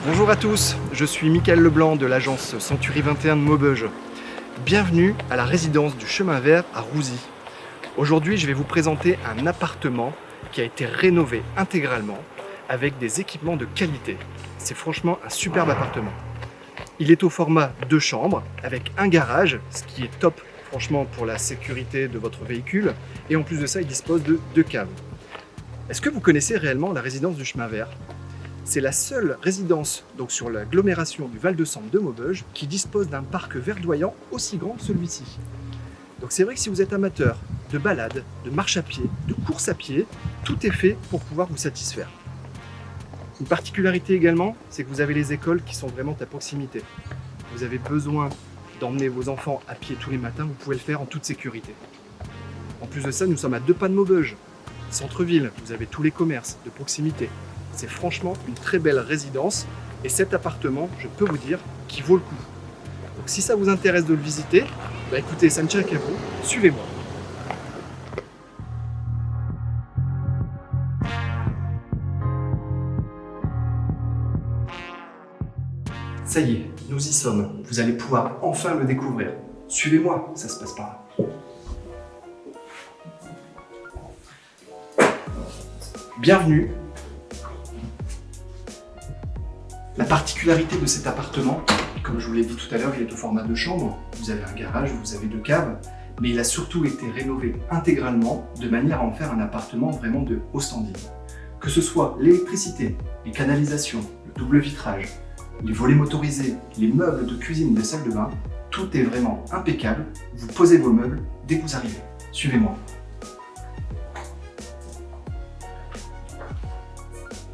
Bonjour à tous, je suis Mickaël Leblanc de l'agence Century 21 de Maubeuge. Bienvenue à la résidence du Chemin Vert à Rouzy. Aujourd'hui, je vais vous présenter un appartement qui a été rénové intégralement avec des équipements de qualité. C'est franchement un superbe appartement. Il est au format 2 chambres avec un garage, ce qui est top franchement pour la sécurité de votre véhicule. Et en plus de ça, il dispose de 2 caves. Est-ce que vous connaissez réellement la résidence du Chemin Vert ? C'est la seule résidence donc sur l'agglomération du Val-de-Sambre de Maubeuge qui dispose d'un parc verdoyant aussi grand que celui-ci. Donc c'est vrai que si vous êtes amateur de balade, de marche à pied, de course à pied, tout est fait pour pouvoir vous satisfaire. Une particularité également, c'est que vous avez les écoles qui sont vraiment à proximité. Vous avez besoin d'emmener vos enfants à pied tous les matins, vous pouvez le faire en toute sécurité. En plus de ça, nous sommes à 2 pas de Maubeuge, centre-ville, vous avez tous les commerces de proximité. C'est franchement une très belle résidence et cet appartement, je peux vous dire, qu'il vaut le coup. Donc si ça vous intéresse de le visiter, écoutez, ça ne tient qu'à vous, suivez-moi. Ça y est, nous y sommes. Vous allez pouvoir enfin le découvrir. Suivez-moi, ça se passe par là. Bienvenue. La particularité de cet appartement, comme je vous l'ai dit tout à l'heure, il est au format 2 chambres. Vous avez un garage, vous avez 2 caves, mais il a surtout été rénové intégralement de manière à en faire un appartement vraiment de haut standing. Que ce soit l'électricité, les canalisations, le double vitrage, les volets motorisés, les meubles de cuisine, des salles de bain, tout est vraiment impeccable. Vous posez vos meubles dès que vous arrivez. Suivez-moi.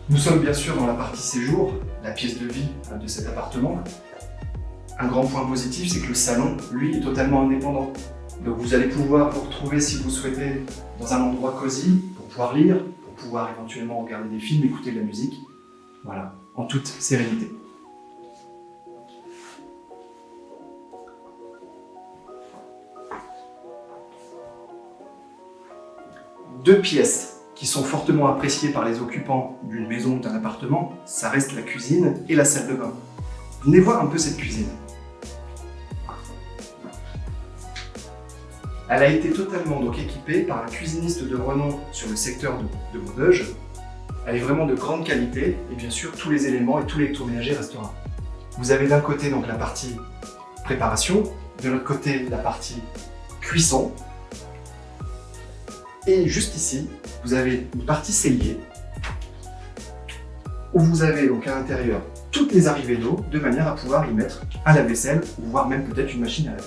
Nous sommes bien sûr dans la partie séjour, la pièce de vie de cet appartement. Un grand point positif, c'est que le salon, lui, est totalement indépendant. Donc vous allez pouvoir vous retrouver, si vous souhaitez, dans un endroit cosy, pour pouvoir lire, pour pouvoir éventuellement regarder des films, écouter de la musique. Voilà, en toute sérénité. Deux pièces qui sont fortement appréciées par les occupants d'une maison ou d'un appartement, ça reste la cuisine et la salle de bain. Venez voir un peu cette cuisine. Elle a été totalement donc équipée par un cuisiniste de renom sur le secteur de Maubeuge. Elle est vraiment de grande qualité et bien sûr tous les éléments et tout l'électroménager restera. Vous avez d'un côté donc la partie préparation, de l'autre côté la partie cuisson. Et juste ici, vous avez une partie cellier où vous avez donc à l'intérieur toutes les arrivées d'eau de manière à pouvoir y mettre un lave-vaisselle ou voire même peut-être une machine à laver.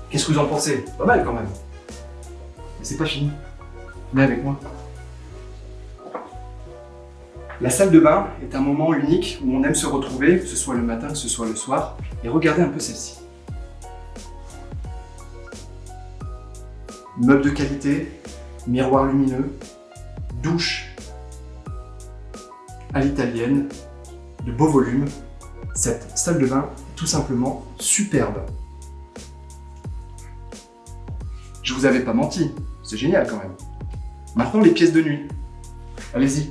Qu'est-ce que vous en pensez? Pas mal quand même. Mais c'est pas fini. Venez avec moi. La salle de bain est un moment unique où on aime se retrouver, que ce soit le matin, que ce soit le soir. Et regardez un peu celle-ci. Meubles de qualité, miroir lumineux, douche à l'italienne, de beau volume. Cette salle de bain est tout simplement superbe. Je vous avais pas menti, c'est génial quand même. Maintenant les pièces de nuit. Allez-y.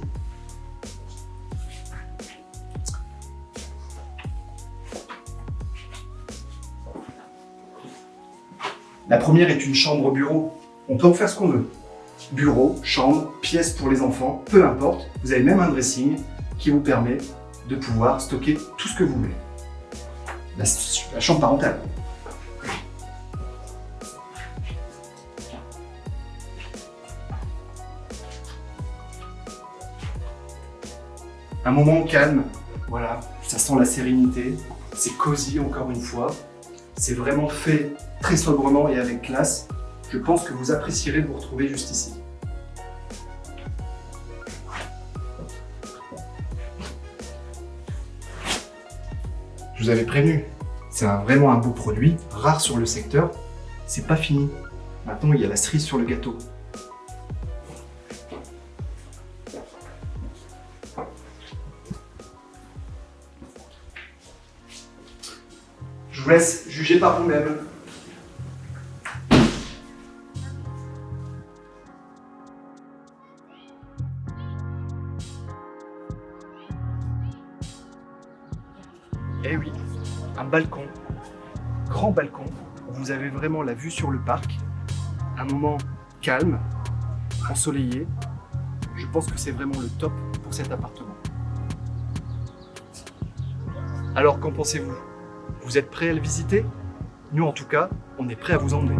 La première est une chambre bureau. On peut en faire ce qu'on veut. Bureau, chambre, pièce pour les enfants, peu importe. Vous avez même un dressing qui vous permet de pouvoir stocker tout ce que vous voulez. La chambre parentale. Un moment calme, voilà, ça sent la sérénité, c'est cosy encore une fois. C'est vraiment fait très sobrement et avec classe. Je pense que vous apprécierez de vous retrouver juste ici. Je vous avais prévenu, c'est vraiment un beau produit, rare sur le secteur. C'est pas fini. Maintenant, il y a la cerise sur le gâteau. Je vous laisse juger par vous-même. Eh oui, un balcon, grand balcon, où vous avez vraiment la vue sur le parc, un moment calme, ensoleillé. Je pense que c'est vraiment le top pour cet appartement. Alors qu'en pensez-vous? Vous êtes prêts à le visiter? Nous en tout cas, on est prêts à vous emmener.